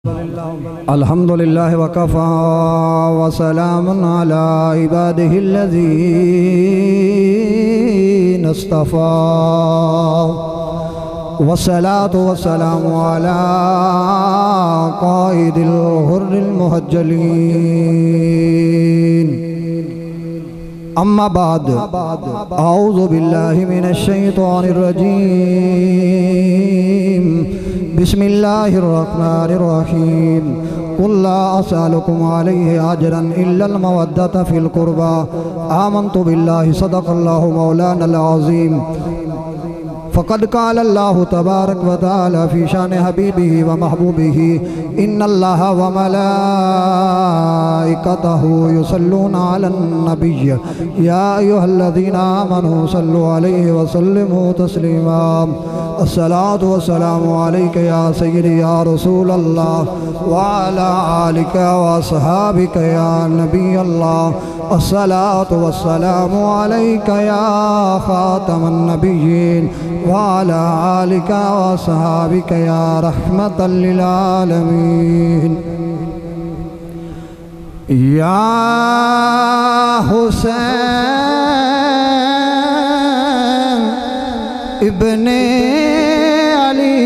अल्हम्दुलिल्लाह वकफ़ा वसलामुन अला इबादिहिल्लज़ीना इस्तफ़ा वस्सलातु वस्सलामु अला क़ाइदिल हुर्रिल मुहज्जलीन अम्मा बाद औज़ु बिल्लाहि मिनश शैतानिर रजीम बिस्मिल्लाहिर्रहमानिर्रहीम कुल ला असअलुकुम अलैहि अजरन इल्लल मवद्दता फिल कुर्बा आमन्तु बिल्लाहि सदक़ल्लाहु मौलानल अज़ीम फ़क़द क़ाल अल्लाहु तबारक व तआला फ़ी शान हबीबिही व महबूबिही इन्नल्लाहा व मलाइकतहु युसल्लूना अलन नबिय्य या अय्युहल्लज़ीना आमनू सल्लु अलैहि व सल्लिमू तस्लीमा अस्सलातु वस्सलामु अलैका या सय्यदी या रसूलल्लाह व अला आलिका व अस्हाबिका या नबियल्लाह अस्सलातु वस्सलामु अलैका या खातमन नबिय्यीन व अला आलिका व अस्हाबिका या रहमतल लिल आलमीन। या हुसैन इब्ने अली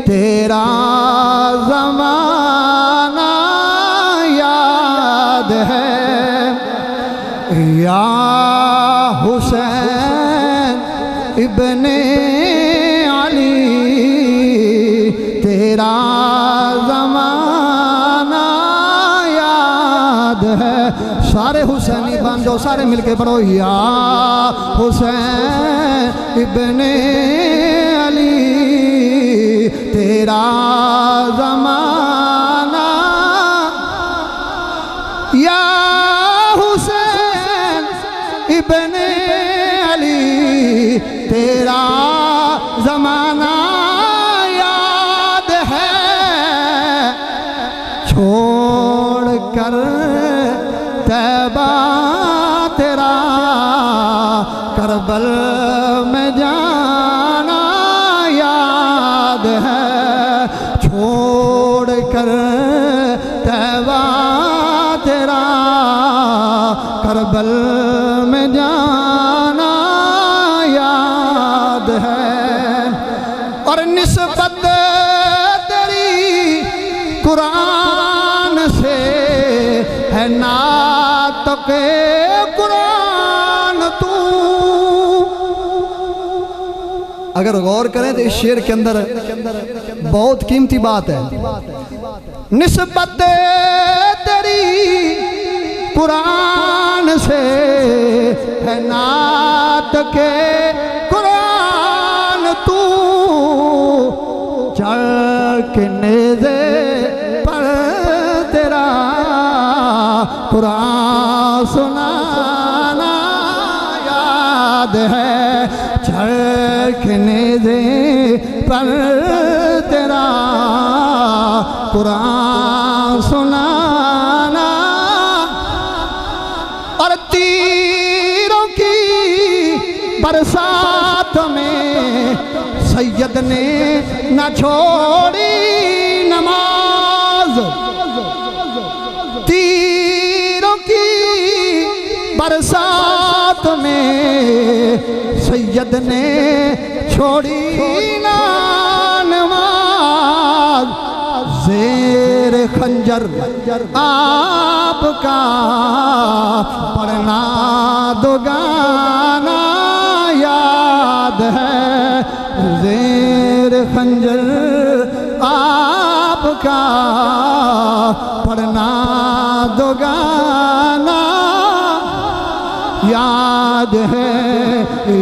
तेरा ज़माना याद है। या हुसैन इब्ने अली तेरा ज़माना याद है। सारे हुसैनी बन जाओ, सारे मिलके पढ़ो। या हुसैन इब्ने अली तेरा ज़माना या हुसैन इब्ने अली तेरा ज़माना याद है। छोड़ कर तैबा तेरा करबल में जाना याद है। छोड़ कर तैबा तेरा करबल में जाना याद है। और निस्बत तेरी कुरान से है नात के कुरान तू। अगर गौर करें तो इस शेर के अंदर बहुत कीमती बात है। निस्बत तेरी कुरान से है नात के कुरान तू। चढ़ के नेज़े पर तेरा कुरान सुनाना याद है। चढ़ के नेज़े पर तेरा कुरान सुनाना। और तीरों की बरसात में सैयद ने न छोड़ी नमाज। तीरों की बरसात में सैयद ने छोड़ी ना नमाज। ज़ेर खंजर आपका पढ़ना दो गाना याद है। ज़ेर खंजर आपका पढ़ना दो गाना याद है।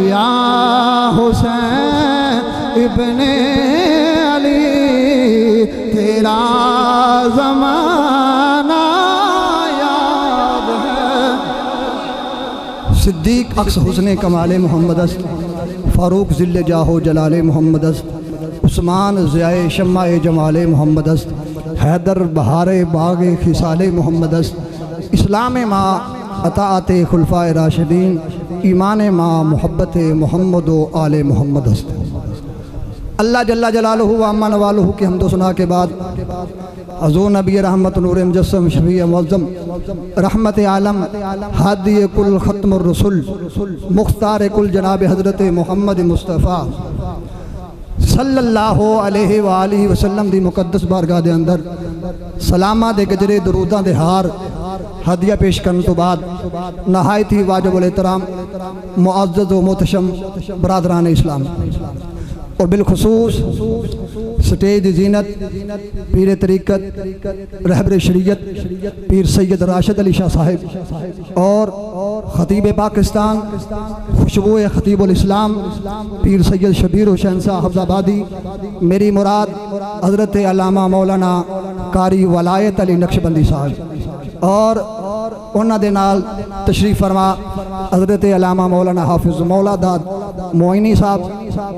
या हुसैन इब्ने अली तेरा ज़माना याद है। सिद्दीक अक्स हुस्ने कमाले मोहम्मद अस्त, फ़ारूक ज़िल्ले जाहो जलाले मोहम्मद अस्त, उस्मान ज़ियाए शम्माए जमाले मोहम्मद अस्त, हैदर बहारे बागे खिसाले मोहम्मद अस्त, इस्लाम माँ अताअते खुलफ़ाए राशिदीन, ईमान माँ मोहब्बत मोहम्मद व आले मोहम्मद अस्त। अल्लाह जल्ला जलालुहु व अम्मा नवालुहु की हमदो सना के बाद हज़ूर नबी रहमत नूर मुजस्सम शफ़ी मुअज़्ज़म रहमत आलम हादी कुल ख़त्मुर रसूल मुख्तार कुल जनाब हज़रत मोहम्मद मुस्तफ़ा सल्लल्लाहु अलैहि व आलिहि वसल्लम दी मुकद्दस बारगाह दे अंदर सलामा दे गजरे दरूदां दे हार हदिया पेश करने तो बाद नहायत ही वाजिबुल एहतराम मुअज़्ज़ज़ व मोहतशम बरादरान इस्लाम और बिलखुसूस स्टेज ज़ीनत पीर तरीक़त रहबर शरीयत पीर सैयद राशिद अली शाह साहिब और ख़तीब पाकिस्तान खुशबू ख़तीबुल इस्लाम पीर सैयद शबीर हुसैन साहब हफ्ज़ाबादी मेरी मुराद हज़रत अल्लामा मौलाना कारी वलायत अली नक्शबंदी साहब और उन्हां दे नाल तशरीफ़ फरमा हज़रत अल्लामा मौलाना हाफिज़ मौला दाद मोइनी साहब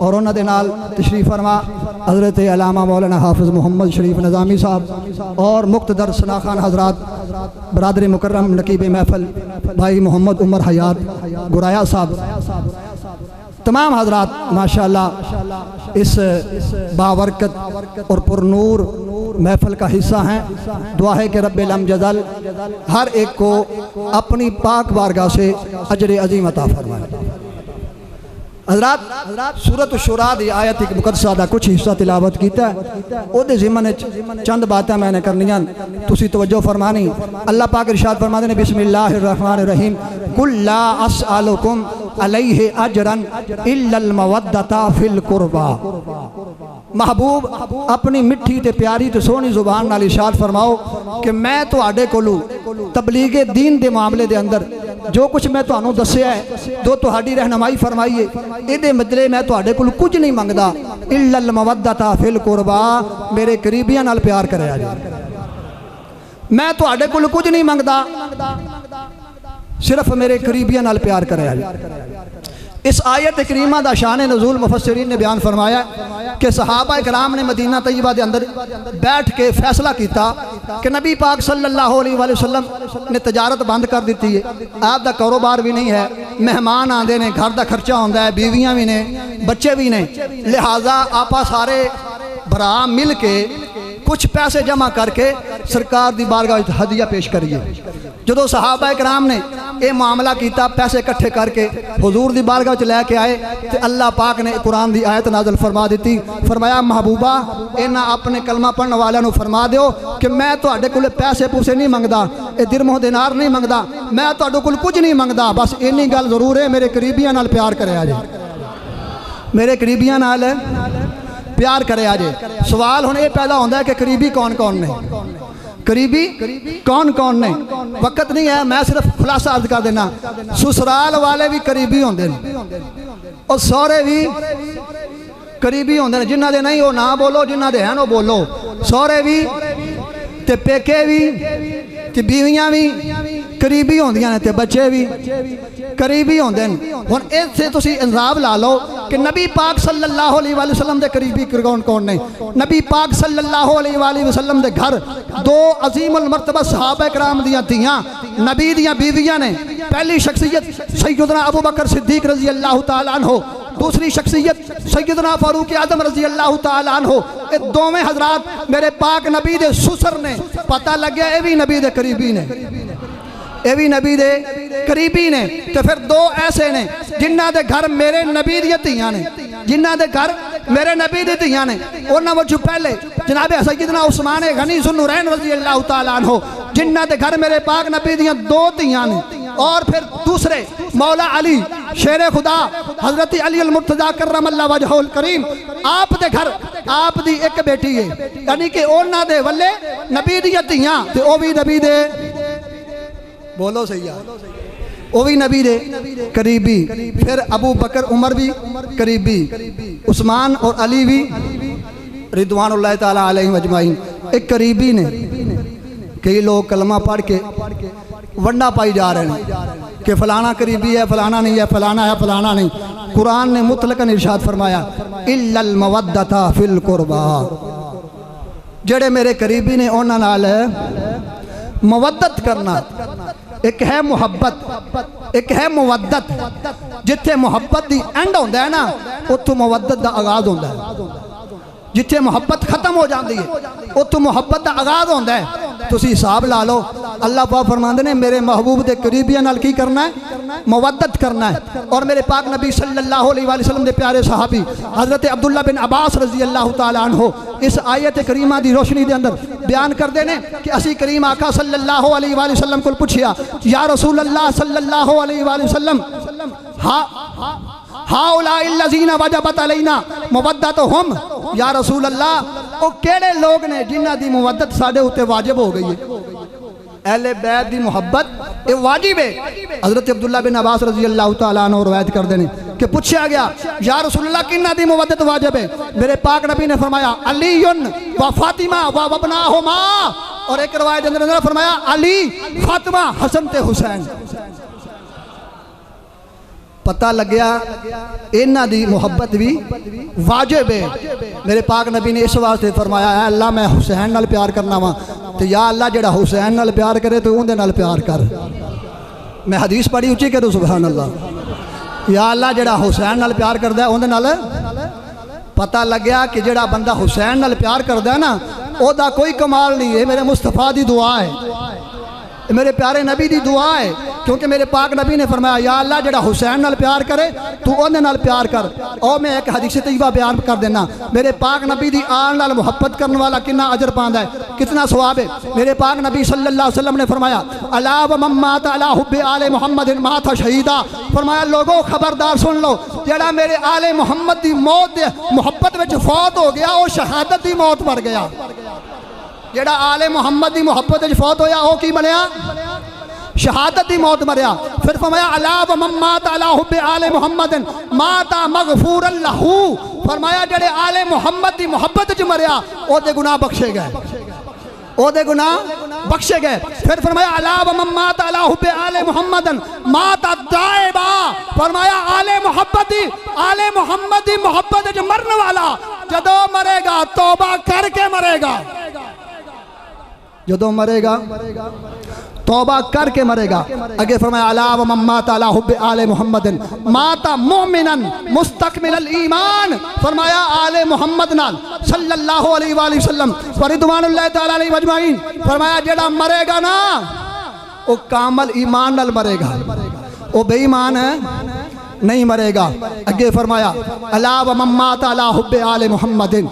और उन्हां दे नाल तशरीफ़ फरमा हज़रत अल्लामा मौलाना हाफिज़ मोहम्मद शरीफ नज़ामी साहब और मुक़्तदर सनाखान हज़रात बरादर मुकर्रम नकीब महफ़ल भाई मोहम्मद उमर हयात गुराया साहब तमाम हज़रात माशाअल्लाह इस बाबरकत और पुरनूर महफल का हिस्सा हैं। दुआ है कि रब्बिल अमजदल हर एक को अपनी पाक बारगाह से अजर अजीम अता फरमाए। हज़रात सूरत शुरा दी आयत एक मुकद्दसा दा कुछ हिस्सा तिलावत कीता ओदे ज़िम्मन चंद बातें मैंने करनियां तुसी तवज्जो फरमानी। अल्लाह पाक इरशाद फरमाते हैं बिस्मिल्लाहिर रहमानिर रहीम कुल ला अस्अलुकुम अलैहि अजरन इल्लल मवद्दता फिल कुर्बा। महबूब अपनी मिठी ते प्यारी ते सोहनी जुबान नाल इरशाद फरमाओ कि मैं तुहाडे कोलों तबलीगे दीन दे मामले दे अंदर जो कुछ मैं तुहानू दस्सिया है जो तुहाडी रहनुमाई फरमाई है इहदे बदले मैं तुहाडे कोलों कुछ नहीं मंगदा इल्लल मवद्दता फिल कुर्बा मेरे करीबियां नाल प्यार करया जे। मैं तुहाडे कोलों कुछ नहीं मंगदा सिर्फ मेरे करीबियां नाल प्यार करया जे। इस आयत करीमा दा शान नज़ूल मुफस्सिरीन ने बयान फरमाया कि सहाबा इकराम ने मदीना तैयबा के अंदर बैठ के फैसला किया कि नबी पाक सल्लल्लाहु अलैहि वसल्लम ने तजारत बंद कर दी है। आप दा कारोबार भी नहीं है, मेहमान आते हैं, घर का खर्चा होंदा है, बीवियां भी ने, बच्चे भी ने, लिहाजा आपा सारे भरा मिल के कुछ पैसे जमा करके सरकार की बारगाह हदिया पेश करिए। जो सहाबा इकराम ने यह मामला किया पैसे इकट्ठे करके हुजूर की बारगाह लैके आए तो अल्लाह पाक ने कुरान की आयत नाज़िल फरमा दी। फरमाया महबूबा इन्हां अपने कलमा पढ़ने वालों फरमा दो कि मैं तुहाडे कोल पैसे पूसे नहीं मंगदा, ये दिरमो दिनार नहीं मंगदा, मैं तुहाडे कोल कुछ नहीं मंगदा, बस इन्नी गल जरूर है मेरे करीबियां नाल प्यार करया जे, मेरे करीबियां नाल प्यार करया जे। सवाल हुण ये पैदा होंदा है कि करीबी कौन कौन ने, करीबी कौन कौन ने? वक्त नहीं है, मैं सिर्फ खुलासा अर्ज कर देना। ससुराल वाले भी करीबी होंदे ने और सौरे भी करीबी होंदे ने। जिन्हां दे नहीं वो ना बोलो, जिन्हां दे हैं वो बोलो। सौरे भी ते पेके भी ते बीवियां भी करीबी होंदियां ने ते बच्चे भी करीबी होंदे ने। हुण इत्थे तुसीं इंसाफ ला लो कि नबी पाक सल्लल्लाहु अलैहि वसल्लम दे करीबी कौन कौन ने? नबी पाक सल्लल्लाहु अलैहि वसल्लम दे घर दो अजीमुल मर्तबा सहाबा इकराम दियां धीयां नबी दियां बीवियां ने। पहली शख्सियत सैयदना अबू बकर सिद्दीक रज़ी अल्लाह तआला अन्हु, दूसरी शख्सियत सैयदना फारूक आज़म रज़ी अल्लाह तआला अन्हु। ये दोवें हजरात मेरे पाक नबी दे सुसर ने। पता लग्या ये भी नबी दे करीबी ने, ये भी नबी दे करीबी ने। तो फिर दो ऐसे ने जिन्हां दे घर मेरे नबी दियां धीयां ने, जिन्हां दे घर मेरे नबी दी धीयां ने। उन्हां विचों पहले जनाब सैयदना उस्मान गनी ज़ुन्नूरैन रज़ी अल्लाह तआला अन्हु, जिन्हां दे घर मेरे पाक नबी दियां दो धीयां ने। और फिर दूसरे मौला अली शेर खुदा हजरत अली अल मुर्तज़ा करमल्लाहु वजहुल करीम, आप दे घर आप दी एक बेटी है, यानी कि उन्हां दे वल्ले नबी दियां धीयां ते ओ भी नबी दे, बोलो सही है, वो भी नबी दे करीबी। फिर अबू बकर उमर भी करीबी, उस्मान और अली भी रिदवानुल्लाह ताला अलैहिम अजमाइन एक करीबी ने। कई लोग कलमा पढ़ के वंडा पाई जा रहे हैं कि फलाना करीबी है, फलाना नहीं है, फलाना है, फलाना नहीं। कुरान ने मुतलकन इरशाद फरमाया इल्लल मवद्दता फिल कुर्बा, जेड़े मेरे करीबी ने उन्हां नाल मवद्दत करना। एक है मुहब्बत, एक है मुवद्दत। जिथे मुहब्बत दी एंड होंदा है ना, उत्थों मुवद्दत दा आगाज होंदा है। जिथे मुहब्बत खत्म हो जाती है उत्थों मुहब्बत का आगाज होता है। तुसी हिसाब ला लो, अल्लाह पाक फरमाते ने मेरे महबूब के करीबियां नाल की करना है, मवद्दत करना है। और मेरे पाक नबी सल्लल्लाहु अलैहि वसल्लम के प्यारे सहाबी हज़रत अब्दुल्ला बिन अब्बास रज़ी अल्लाह तआला अन्हु इस आयत करीमा की रोशनी के अंदर बयान करते हैं कि असी करीम आका सल्लल्लाहु अलैहि वसल्लम को पूछिया, या रसूल अल्लाह सल्लल्लाहु अलैहि वसल्लम हाउलाइल्लज़ीना वजबत अलैना मवद्दतुहुम, या रसूल अल्लाह वो केड़े लोग ने जिन्हां दी मुवद्दत साडे उत्ते वाजिब हो गई है। अहले बैत दी मुहब्बत ये वाजिब है। हज़रत अब्दुल्ला बिन अब्बास रज़ी अल्लाह तआला अन्हु रवायत करते हैं कि पूछा गया, या रसूल अल्लाह किन्हां दी मुवद्दत वाजिब है? मेरे पाक नबी ने फरमाया अलीयुन व फातिमा व वबनाहुमा, और एक रवायत अंदर फरमाया अली, फातिमा, हसन ते हुसैन। पता लग्या इन्हां दी मुहब्बत भी वाजिब है। मेरे पाक नबी ने इस वास्ते फरमाया, अल्लाह मैं हुसैन नाल प्यार करना वा, तो या अल्लाह जेड़ा हुसैन नाल प्यार करे तो उहदे नाल प्यार कर। मैं हदीस पढ़ी उच्ची करूँ सुभान अल्लाह। या अल्लाह जेड़ा हुसैन नाल प्यार करदा है उहदे नाल। पता लग्या कि जेड़ा बंदा हुसैन नाल प्यार करदा है ना ओदा कोई कमाल नहीं है, मेरे मुस्तफा दी दुआ है, मेरे प्यारे नबी दी दुआ है। क्योंकि मेरे पाक नबी ने फरमाया, या अल्लाह जेड़ा हुसैन नाल प्यार करे तू उहदे नाल प्यार कर। और मैं एक हदीस तैयबा बयान कर देना, मेरे पाक नबी दी आन नाल मुहब्बत करने वाला कितना अजर पांदा है, कितना सवाब है। मेरे पाक नबी सल्लल्लाहु अलैहि वसल्लम ने फरमाया, अला व मम्मात अला हुब्बे आले मुहम्मदिन माता शहीदा। फरमाया लोगों खबरदार सुन लो, जेड़ा मेरे आले मुहम्मद दी मौत दे मुहब्बत विच फौत हो गया वो शहादत दी मौत मर गया। जेड़ा आले मुहम्मद की मुहब्बत फौत होया वो की बनया? शहादत की मौत मरिया। फिर फरमाया अला व मम्मात अला हुब्बे आले मुहम्मदिन माता मगफूरन लहू। फरमाया जेड़े आले मुहम्मद की मुहब्बत च मरिया ओदे गुनाह बख्शे गए, ओदे गुनाह बख्शे गए। फिर फरमाया अला व मम्मात अला हुब्बे आले मुहम्मदिन माता ताइबा। फरमाया आले मुहम्मद की मुहब्बत च मरने वाला जदों मरेगा तौबा करके मरेगा, जदों मरेगा तौबा करके मरेगा। अगे फरमाया अला व मम्मात अला हुब्बे आले मुहम्मदिन माता मुमिनन मुस्तकमिलल ईमान। फरमाया आले मुहम्मद नाल सल्लल्लाहु अलैहि वसल्लम व रिदवानुल्लाह तआला अलैहि अजमाइन। फरमाया जेड़ा मरेगा ना वो कामल ईमान नाल मरेगा, वो बेईमान है नहीं मरेगा। अगे फरमाया अला व मम्मात अला हुब्बे आले मुहम्मदिन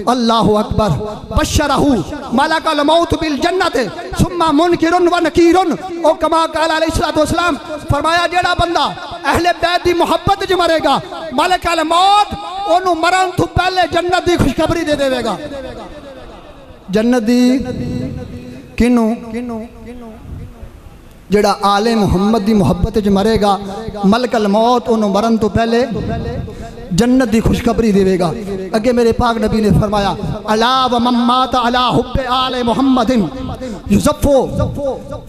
अल्लाहु अकबर बशरहू मलकल मौत बिल जन्नत सुम्मा मुनकिरुन व नकीरुन। ओ कमा क़ाल अलैहिस्सलातु वस्सलाम। फरमाया जेड़ा बंदा अहले बैत दी मुहब्बत च मरेगा मलकल मौत ओनू मरण तो पहले जन्नत दी खुशखबरी दे देवेगा। जन्नत दी किनू? जेड़ा आले मुहम्मद की मुहब्बत च मरेगा मलकल मौत ओनू मरण तो पहले जन्नत की खुशखबरी देवेगा। अगे मेरे पाक नबी ने फरमाया अला व मम्मात अला हुब्बे आले मुहम्मदिन युज़फ़्फ़ु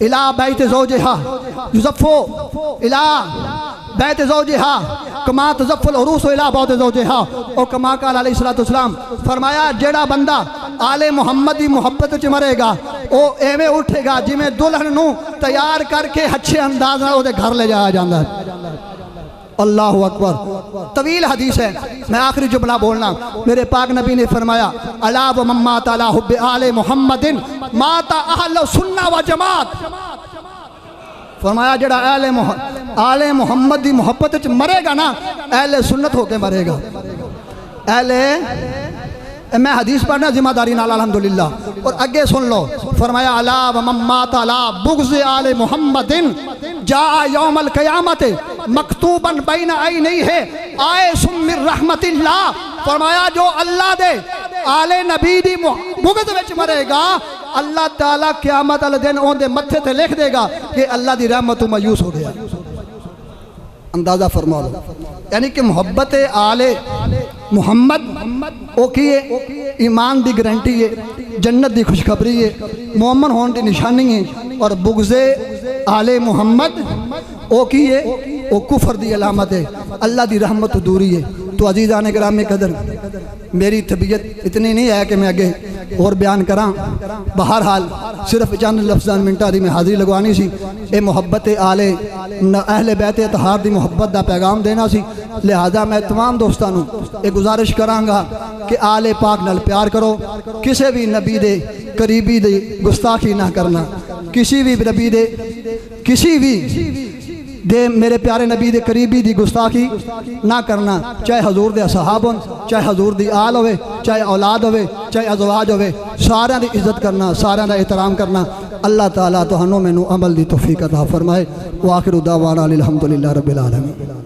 इला बैत ज़ौजिहा युज़फ़्फ़ु इला बैत ज़ौजिहा कमा तज़फ़्फ़ुल उरूस इला बैत ज़ौजिहा। और कमा क़ाल अलैहिस्सलातु वस्सलाम। फरमाया जेड़ा बंदा आले मुहम्मद की मुहब्बत च मरेगा वो एवें उठेगा जिमें दुल्हन नू तैयार करके अच्छे अंदाज नाल उहदे घर ले जाया जाता है। अल्लाहु अकबर। तवील हदीस है, मैं आखिरी जुमला बोलना। मेरे पाक नबी ने फरमाया अला व मम्मात अला हुब्बे आले मुहम्मदिन माता अहलु सुन्ना व जमात। फरमाया जेड़ा आले मुहम्मद की मुहब्बत च मरेगा ना अहले सुन्नत होके मरेगा। अहले मैं हदीस पढ़ना जिम्मेदारी नाल अल्हम्दुलिल्लाह। और अगे सुन लो फरमाया अला व मम्मात अला बुग़्ज़ आले मुहम्मदिन जा यौमल क़यामत मकतूबन बैन ऐनैहि है आए सुमिर रहमतिल्लाह। फरमाया जो अल्लाह दे आले नबी दी बुग़्ज़ विच मरेगा अल्लाह ताला क़यामत वाले दिन उहदे मत्थे ते लिख देगा कि अल्लाह दी रहमत तो मायूस हो गया। अंदाजा फरमा लो, यानी कि मोहब्बत आले मुहम्मद ओ की है ईमान की गारंटी है, जन्नत की खुशखबरी है, मोमन होने की निशानी है। और बुग़्ज़े आले मुहम्मद ओ की है वो कुफर की अलामत है, अल्लाह की रहमत दूरी है। तो अजीज़ान गिरामी कदर मेरी तबीयत इतनी नहीं है कि मैं अगे और बयान करा। बहरहाल सिर्फ चंद लफ्ज़ां मिनटां दी मैं हाज़री लगवानी सी। ये मुहब्बत आले अहले बैत तहार दी मुहब्बत दा पैगाम देना सी। लिहाजा मैं तमाम दोस्तों ये गुजारिश करांगा कि आले पाक नाल प्यार करो, किसी भी नबी दे करीबी दी गुस्ताखी ना करना, किसी भी नबी दे किसी भी दे मेरे प्यारे नबी दे करीबी दी गुस्ताखी ना करना, चाहे हजूर दे सहाब होन, चाहे हजूर दी आल होवे, चाहे औलाद होवे, चाहे अज़वाज होवे, सारियां दी इज्जत करना, सारियां दा एहतराम करना। अल्लाह ताला तुहानू मैनू अमल दी तौफीक अता फरमाए। व आखिरु दावाना अनिल हम्दुलिल्लाहि रब्बिल आलमीन।